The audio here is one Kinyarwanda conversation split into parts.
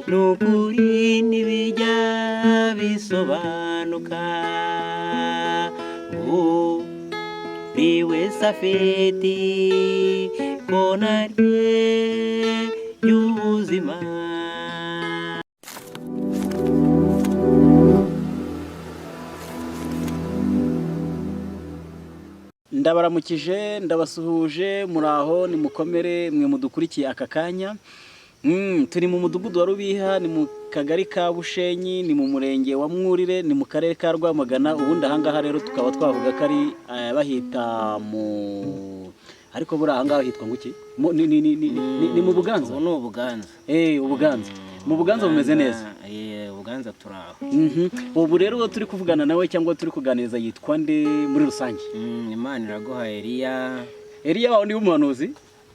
nukuri ntibijya bisobanuka buri wese afite kona rye y'ubuzima. Ndabaramukije ndabasuhuje muraho ni mukomere mwe mudukurikiye aka kanya. Turi mu mudugudu wa Rubiha, ni mu kagari ka Bushenyi, ni mu murenge wa Mwurire, ni mu karere ka Rwamagana. Ubundi ahangaha rero tukaba twavuga ko ari bahita mu ariko buri ahangaha hitwa ngo iki? Ni mu Buganza. Ubu ni Ubuganza. Ubuganza. Mu Buganza bumeze neza. Ubuganza turaho. Ubu rero turi kuvugana nawe cyangwa turi kuganiriza yitwa nde muri rusange? Imana iraguha Eliya. Eliya wawe ni umuhanuzi?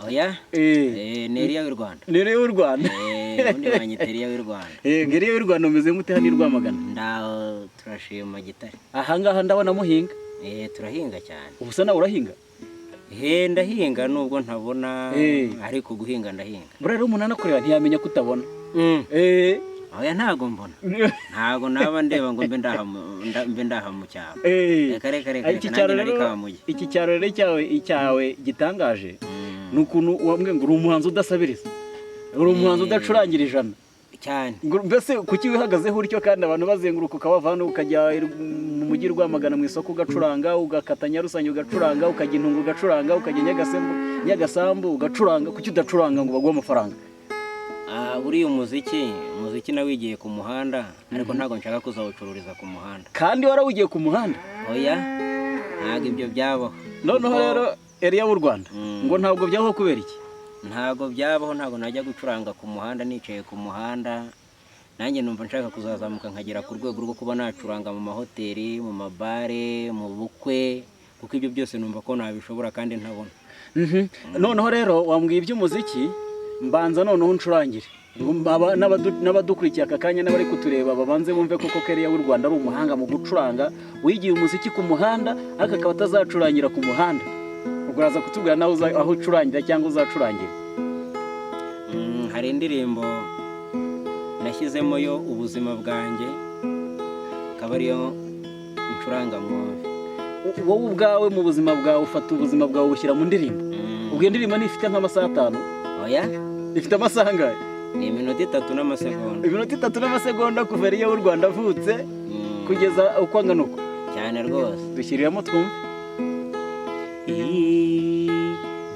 Oya? Ni Eliya w'u Rwanda. Ni Eliya w'u Rwanda. Ubundi banyita Eliya w'u Rwanda. Eliya w'u Rwanda umeze mute hano i Rwamagana? Ndaho turashima Gitare. Ahangaha ndabona muhinga. Turahinga cyane. Ubu se nawe urahinga? Ndahinga nubwo ntabona ariko guhinga ndahinga. Buriya rero umuntu anakureba ntiyamenya ko utabona. Oya ntago mbona. Ntago naba ndeba ngo mbe ndaha mu cyaro. Iki cyaro rero icyawe gitangaje ni ukuntu wambwe ngo uri umuhanzi udasabiriza, uri umuhanzi udacurangira ijana cyane. Mbese kuki wihagazeho utyo kandi abantu bazenguruka ukabava hano ukajya mu mujyi Rwamagana mu isoko ugacuranga, ugakata Nyarusange ugacuranga, ukajya Intungu ugacuranga, ukajya Nyagasambu ugacuranga, kuki udacuranga ngo baguhe amafaranga? Buriya umuziki nawigiye ku muhanda, ariko ntabwo nshaka kuzawucururiza ku muhanda. Kandi warawugiye ku muhanda? Oya, ntabwo ibyo byabaho. Noneho rero Eliya w'u Rwanda ngo ntabwo byabaho kubera iki? Ntabwo byabaho, ntabwo najya gucuranga ku muhanda nicaye ku muhanda. Nanjye numva nshaka kuzazamuka nkagera ku rwego rwo kuba nacuranga mu mahoteli, mu mabare, mu bukwe, kuko ibyo byose numva ko nabishobora kandi ntabona. Noneho rero wambwiye iby'umuziki, mbanza noneho ncurangire n'abadukurikiye aka kanya n'abari kutureba babanze bumve koko Eliya w'u Rwanda ari umuhanga mu gucuranga, wigiye umuziki ku muhanda ariko akaba atazacurangira ku muhanda. Ubwo uraza kutubwira nawe aho ucurangira cyangwa uzacurangira. Hari indirimbo nashyizemo yo ubuzima bwanjye, akaba ariyo ncuranga mwumve. Wowe ubwawe mu buzima bwawe ufata ubuzima bwawe ushyira mu ndirimbo? Ubwo indirimbo nifite nk'amasaha 5? Oya, ifite amasaha angahe? Ni iminota 3 n'amasegonda. Iminota 3 n'amasegonda kuva Eliya w'u Rwanda avutse kugeza uko angana uko? Cyane rwose. Dushyiriramo twumve.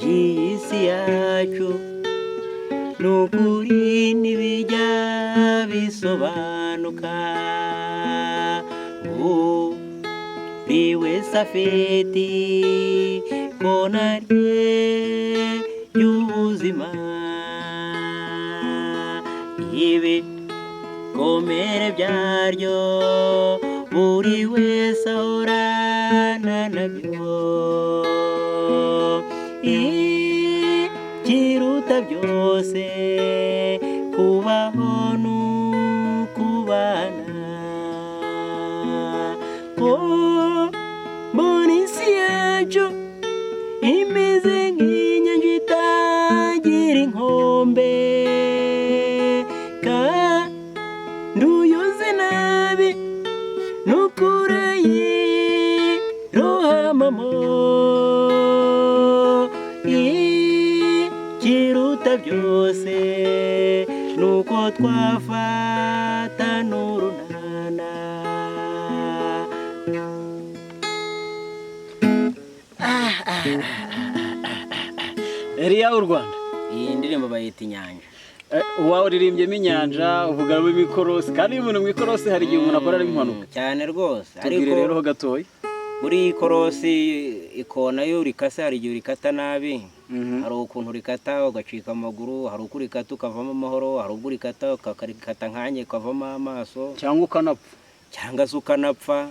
Isi yacu nukuri ntibijya bisobanuka buri wese afite kona rye y'ubuzima. Ibikomere byaryo buri wese ahorana nabyo, ikiruta byose kubaho n'ukubana. Mbona isi yacu imeze nk'inyanja itagira inkombe, kandi uyoze nabi n'ukuri yirohamamo. Ikiruta byose nuko twafata n'urunana. Eliya w'u Rwanda, iyi ndirimbo bayita Inyanja. Wawe uririmbyemo inyanja, uvugamo imikorosi, kandi iyo umuntu mu ikorosi hari igihe umuntu akora impanuka. Cyane rwose. Ariko rero ho gatoya, buri ikorosi ikona yo urikase hari igihe urikata nabi. Hari ukuntu urikata ugacika amaguru, hari uko urikata ukavamo amahoro, hari ubwo urikata ukarikata nkanye ukavamo amaso, cyangwa ukanapfa. cyangwa se ukanapfa.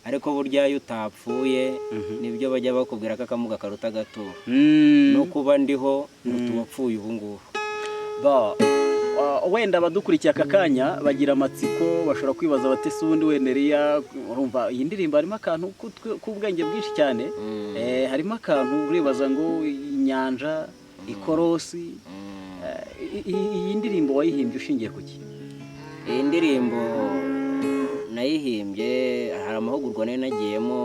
Ariko burya iyo utapfuye nibyo bajya bakubwira ko akamuga karuta gato. No kuba ndiho n'utuwapfuye ubu ngubu. Wenda abadukurikiye aka kanya bagira amatsiko, bashobora kwibaza bati se ubundi wenda Eliya, urumva iyi ndirimbo harimo akantu k'ubwenge bwinshi cyane. Harimo akantu uribaza ngo inyanja, ikorosi, iyi ndirimbo wayihimbye ushingiye ku ki? iyi ndirimbo nayihimbye hari amahugurwa nari nagiyemo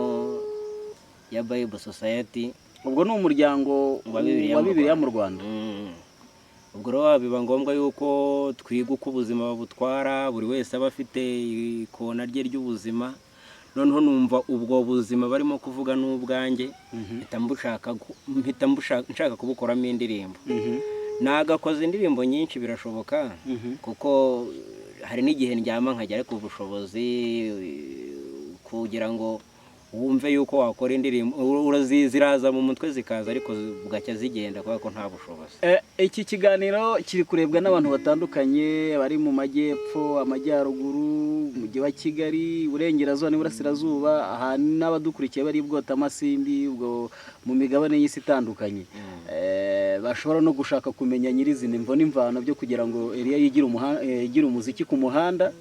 ya Bible Society. Ubwo ni umuryango Wa Bibiliya wa mu Bibiliya mu Rwanda. ubwo rero biba ngombwa yuko twiga uko ubuzima butwara, buri wese aba afite ikona rye ry'ubuzima. Noneho numva ubwo buzima barimo kuvuga n'ubwanjye, mpita nshaka kubukoramo indirimbo. Nagakoze indirimbo nyinshi birashoboka, kuko hari n'igihe ndyama nkajya ariko ubushobozi kugira ngo wumve yuko wakora indirimbo ziraza mu mutwe zikaza ariko bugacya zigenda kubera ko nta bushobozi. Iki kiganiro kiri kurebwa n'abantu batandukanye bari mu majyepfo, amajyaruguru, umujyi wa Kigali, Iburengerazuba n'Iburasirazuba, aha n'abadukurikiye bari bwota amasimbi ubwo mu migabane y'isi itandukanye. Bashobora no gushaka kumenya nyirizina imvo n'imvano byo kugira ngo Elia yigire umuziki ku muhanda,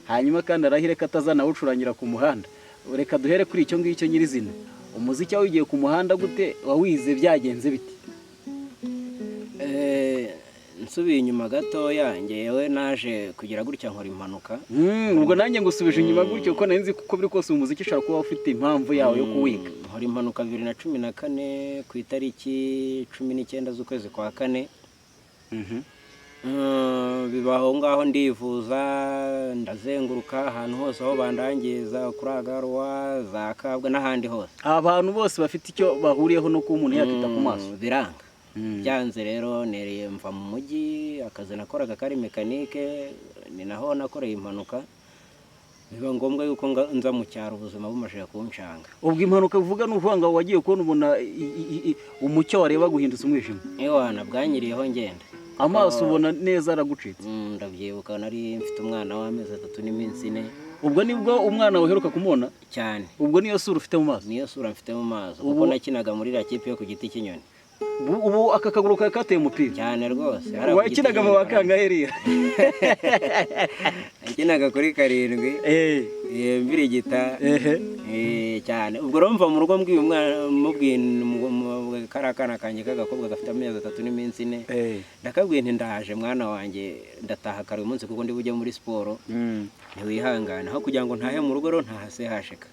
hanyuma kandi arahire ko atazanawucurangira ku muhanda. Reka duhere kuri icyo ngicyo nyirizina. Umuziki wawigiye ku muhanda gute, wawize byagenze bite? Nsubiye inyuma gatoya, ngewe naje kugira gutya nkora impanuka. Ubwo nanjye ngusubije inyuma gutyo ko nari nzi kuko biri kose umuziki ushobora kuba ufite impamvu yawe yo kuwiga. Nkora impanuka 2014 ku itariki 19 z'ukwezi kwa 4. Bibaho ngaho ndivuza, ndazenguruka ahantu hose aho bandangiza, kuri Agaruwa, za Kabwa n'ahandi hose. Abantu bose bafite icyo bahuriyeho no kuba umuntu yakita ku maso. Biranga. Byanze rero nereye mva mu mujyi, akazi nakoraga kari mekanike, ni naho nakoreye impanuka. Biba ngombwa yuko nza mu cyaro ubuzima bumaje kunshanga. Ubwo impanuka uvuga n'uvuga ngo wagiye kubona ubona umucyo wareba guhindutse umwijima. Ewana bwanyiriyeho ngenda. Amaso ubona neza aragucitse. Ndabyibuka nari mfite umwana w'amezi 3 n'iminsi 4. Ubwo nibwo umwana waheruka kumubona cyane. Ubwo niyo sura ufite mu maso. Niyo sura mfite mu maso kuko nakinaga muri la kipe yo ku giti cy'inyoni. Ubu aka kaguru kawe kateye umupira cyane rwose. Wakinaga mu bakanga Elia. Nakinaga kuri 7. Mbirigita. Cyane. Ubwo romva mu rugo mbwiye umwana mubwiye karakana kanje kagakobwa gafite amezi 3 n'iminsi 4. Ndakabwiye nti ndaje mwana wanjye ndataha kare umunsi kuko ndi bujye muri siporo. Ntiwihangana aho kugira ngo ntahe mu rugo ro ntahase hashika.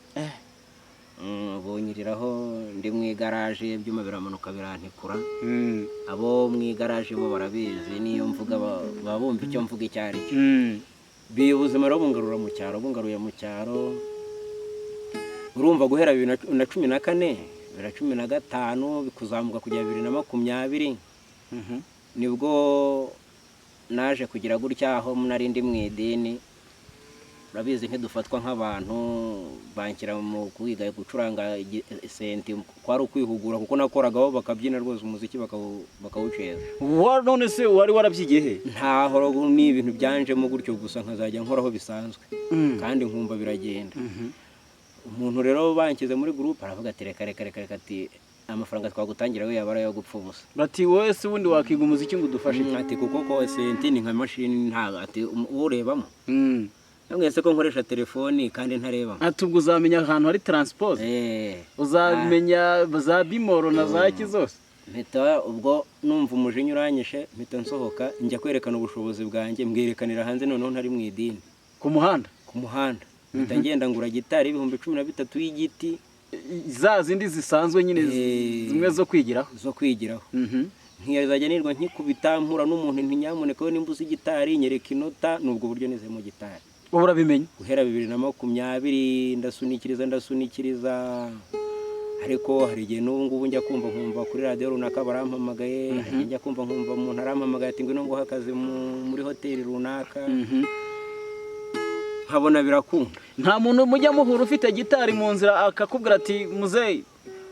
Bunyiriraho ndi mu igaraje ibyuma biramanuka birantikura. Abo mu igaraje bo barabizi niyo mvuga babumva icyo mvuga icyari cyo. Biyubuzima rero bungaruye mu cyaro. Urumva guhera 2014, 2015 bikuzamuka kujya 2020. Nibwo naje kugira gutya aho nari ndi mu idini. Urabizi ntidufatwa nk'abantu bankira mu kwiga gucuranga senti kwari ukwihugura kuko nakoragaho bakabyina rwose umuziki bakawuceza. None se wari warabyigiye he? Ntaho ni ibintu byanjemo gutyo gusa nkazajya nkoraho bisanzwe kandi nkumva biragenda. Umuntu rero bankize muri groupe aravuga ati reka ati amafaranga twagutangira we yabara yo gupfa ubusa. Bati wowe se wundi wakiga umuziki ngo udufashe ati kuko ko senti ni nka machine nta ati urebamo. Mwese ko nkoresha telefoni kandi ntarebamo. Ati ubwo uzamenya ahantu hari transport. Uzamenya za bimoro na za kizose. Mpita ubwo numva umujinya uranyishe mpita nsohoka njya kwerekana ubushobozi bwanjye mbwerekanira hanze noneho ntari mu idini. Ku muhanda. Mpita ngenda ngura gitari 13,000 y'igiti. Za zindi zisanzwe nyine zimwe zo kwigiraho. Nkiyazajya nirwa nkikubita mpura n'umuntu ntinyamuneka we nimbuza igitari nyereka inota nubwo buryo nize mu gitari. Urabimenye guhera 2020 ndasunikiriza ariko hari igihe n'ubu ngubu njya kumva nkumva kuri radio runaka barampamagaye njya kumva nkumva umuntu arampamagaye ati ngwino nguha akazi muri hoteli runaka. Nkabona birakunda. Nta muntu mujya muhura ufite gitari mu nzira akakubwira ati muzeyi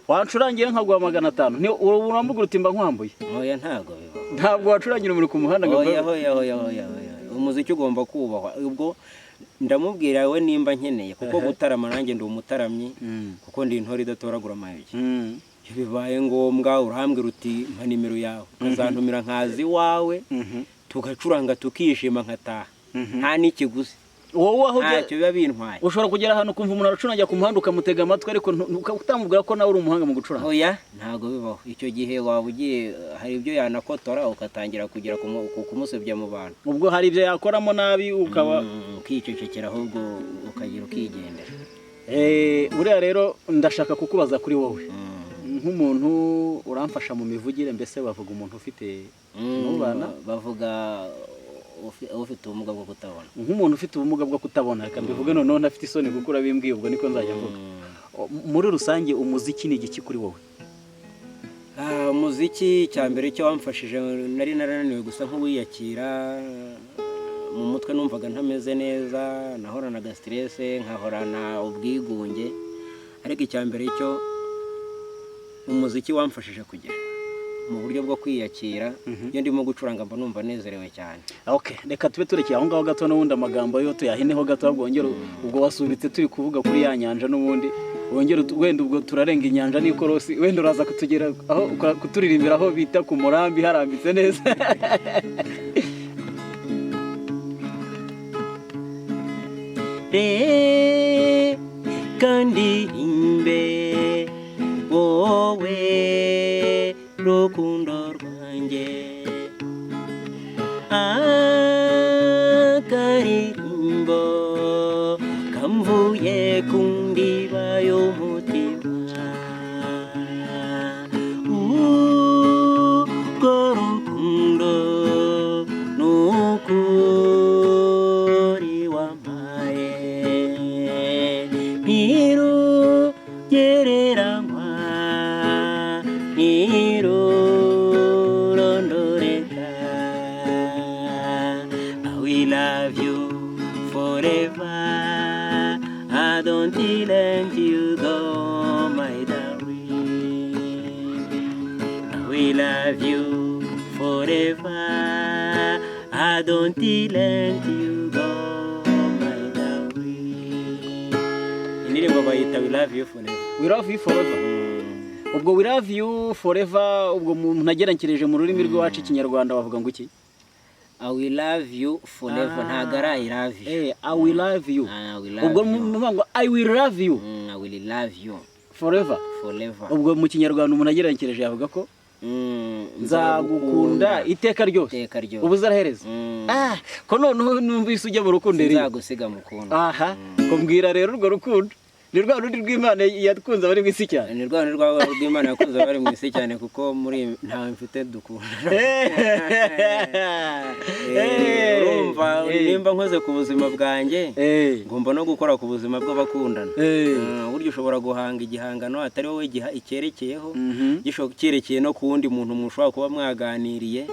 wancurangiye nkaguha 500 ni uramubwira uti mba nkwambuye? Oya ntago biba. Ntabwo wacurangira muri ku muhanda ngo oya umuziki ugomba kubahwa. Ubwo ndamubwira we nimba nkeneye kuko gutarama nanjye ndi umutaramyi kuko ndi intore idatoragura amayugi. Bibaye ngombwa urambwira uti mpa nimero yawe ukazantumira nkazi wawe tugacuranga tukishima nkataha nta n'ikiguzi. wowe aho ntacyo biba bintwaye. ushobora kugera ahantu ukumva umuntu aracuranga ku muhanda ukamutega amatwi ariko utamubwira ko nawe uri umuhanga mu gucuranga. Oya ntago bibaho. Icyo gihe waba ugiye hari ibyo yanakotora ugatangira kugera kumusebya mu bantu. Ubwo hari ibyo yakoramo nabi ukaba ukicecekera ahubwo ukagira ukigendera. Buriya rero ndashaka kukubaza kuri wowe nk'umuntu uramfasha mu mivugire, mbese bavuga umuntu ufite n'ubana, bavuga ufite ubumuga bwo kutabona. Nk'umuntu ufite ubumuga bwo kutabona, reka mbivuge noneho ntafite isoni kuko urabimbwiye, ubwo niko nzajya mvuga. Muri rusange umuziki ni igiki kuri wowe? Umuziki cya mbere cyo wamfashije, nari narananiwe gusa nk'uwiyakira mu mutwe, numvaga ntameze neza, nahoranaga stress, nkahorana ubwigunge, ariko icya mbere cyo umuziki wamfashije kugera mu buryo bwo kwiyakira. Iyo ndimo gucuranga mba numva nezerewe cyane. Okay, reka tube turekeye aho ngaho gato, n'ubundi amagambo yo tuyahineho gato, bwongera ubwo wasubitse turi kuvuga kuri ya nyanja, n'ubundi wongera wenda ubwo turarenga inyanja n'ikorosi, wenda uraza kutugera aho kuturirimbira aho bita ku murambi harambitse neza. Kandi imbe wowe rukundo rwanjye, akaririmbo kamvuye ku ndiba y'umutima, urwo rukundo n'ukuri wampaye ntirugereranywa ntirurondoreka. I will love you forever, I don't let you go my darling. I will love you forever, I don't let you go my darling. Indirimbo bayita We Love You Forever. We Love You Forever. Ubwo We Love You Forever, ubwo umuntu agerekereje mu rurimi rw'iwacu ikinyarwanda bavuga ngo iki? I will love you forever. Ntago ari I love you. I will love you. Ubwo muvuga ngo I will love you. I will love you forever. Ubwo mu kinyarwanda umuntu agerekereje yavuga ko nzagukunda iteka ryose. Ubu zarahereza. Ko noneho numvise ujya mu rukundo rero. Nzagusiga mukundo. Ko mbwira rero urwo rukundo ni rwa rundi rw'Imana yakunze abari mu isi cyane. Ni rwa rw'Imana yakunze abari mu isi cyane, kuko muri ntawe mfite dukunda. Urumva nimba nkoze ku buzima bwanjye, ngomba no gukora ku buzima bw'abakundana. Buryo ushobora guhanga igihangano atari wowe icyerekeyeho, cyerekeye no ku wundi muntu mushobora kuba mwaganiriye,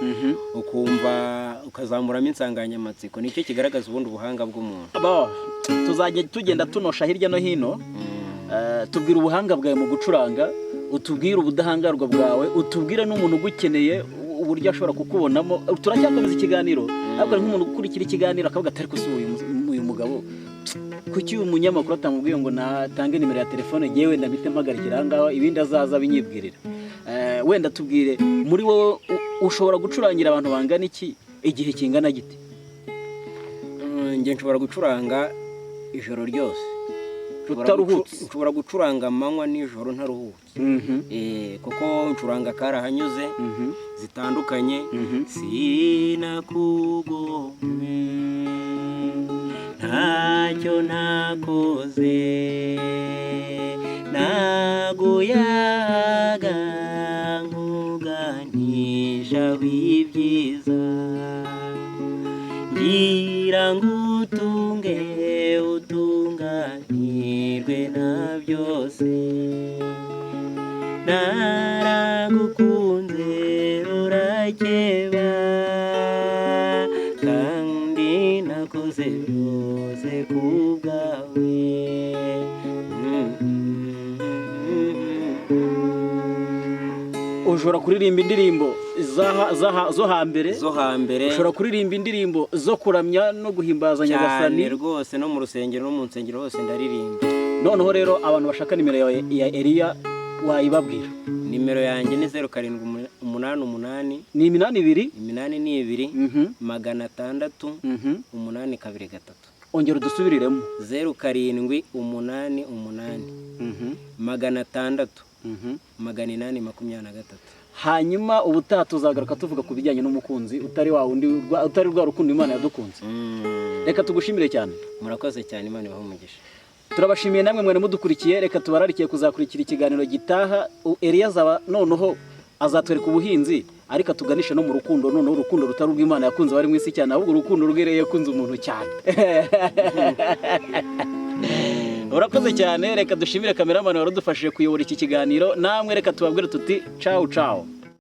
ukumva ukazamuramo insanganyamatsiko. Nicyo kigaragaza ubundi ubuhanga bw'umuntu. Tuzajya tugenda tunosha hirya no hino, tubwira ubuhanga bwawe mu gucuranga, utubwire ubudahangarwa bwawe, utubwire n'umuntu ugukeneye uburyo ashobora kukubonamo. Turacyakomeza ikiganiro, ariko nk'umuntu ukurikira ikiganiro akavuga atari ko uyu mugabo kuki uyu munyamakuru atamubwiye ngo natange nimero ya telefone yewe ndabite mpagarikira aha ngaho, ibindi azaza binyibwirira. Wenda tubwire muri wowe ushobora gucurangira abantu bangana iki, igihe kingana gite? Njye nshobora gucuranga ijoro ryose, utaruhutse. Nshobora gucuranga amanywa n'ijoro ntaruhutse. Kuko ncuranga karahanyuze zitandukanye. Sinakugomwe ntacyo nakoze, naguyaga nkuganisha w'ibyiza, ngira ngutunge utunganirwe na byose, naragukunze urakeba kandi nakoze byose kubwawe. Ushobora kuririmba indirimbo zo hambere, ushobora kuririmba indirimbo zo kuramya no guhimbaza Nyagasani. Cyane rwose, no mu rusengero no mu nsengero hose ndaririmba. Noneho rero abantu bashaka nimero ya Elia wayibabwira? Nimero yanjye ni 0788 ni 82 623 823. ongera udusubiriremo. 0788 600 823. Hanyuma ubutaha tuzagaruka tuvuga ku bijyanye n'umukunzi utari wa wundi utari rwa rukundo Imana yadukunze. Reka tugushimire cyane. Murakoze cyane, Imana ibahe umugisha. Turabashimiye namwe mwari mudukurikiye, reka tubararikiye kuzakurikira ikiganiro gitaha. Elias noneho azatwereka ubuhinzi, ariko atuganishe no mu rukundo, noneho urukundo rutari rw'Imana yakunze bari mu isi cyane, ahubwo urukundo rwireye yakunze umuntu cyane. Urakoze cyane, reka dushimire kameramani warudufashije kuyobora iki kiganiro. Namwe reka tubabwire tuti ciao ciao.